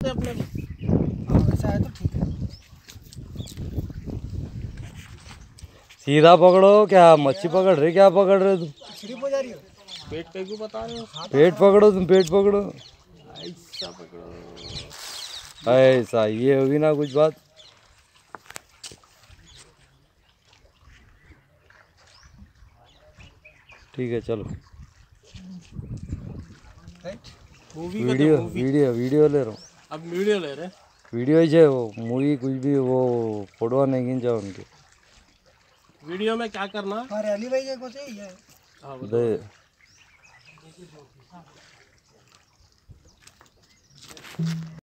अपने ऐसा है तो ठीक है। सीधा पकड़ो। क्या मच्छी पकड़ रहे, क्या पकड़ रहे तुम? सिर्फ हो जा रही हो। पेट पे क्यों बता रहे हो? पेट पकड़ो तुम, पेट पकड़ो। ऐसा पकड़ो। ऐसा ये होगी ना कुछ बात। ठीक है चलो। मूवी वीडियो वीडियो वीडियो ले रहा हूँ। अब वीडियो ले रहे। वीडियो ही है वो मूवी कुछ भी वो फोटो नहीं खींचा उनके। वीडियो में क्या करना? हमारे अली भाई के को से ही है। हाँ दे